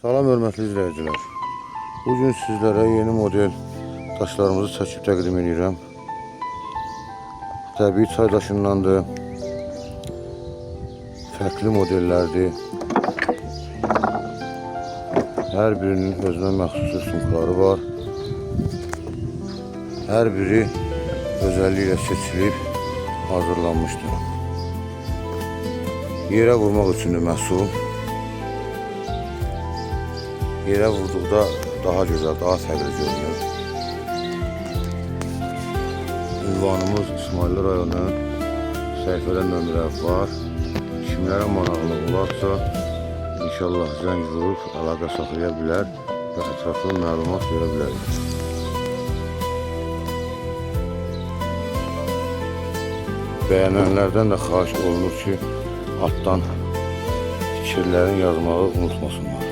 Salam hörmətli izləyicilər. Bugün sizlərə yeni model daşlarımızı çəkib təqdim edirəm. Təbii çay daşındandır. Fərqli modellərdir. Hər birinin özünə məxsus üstünlükləri var. Hər biri özəlliklə seçilib hazırlanmışdır. Yerə vurmaq üçündür məhsul. Yerə vurduqda daha gözəl, daha fərqli görünür. Ünvanımız İsmailli rayonu, səhifədə nömrə var. Kimlərə maraqlı olarsa, inşallah zəng vurub əlaqə saxlaya bilər və ətraflı məlumat verə bilərik. Bəyənənlərdən də xahiş olunur ki, altdan fikirlərini yazmağı unutmasınlar.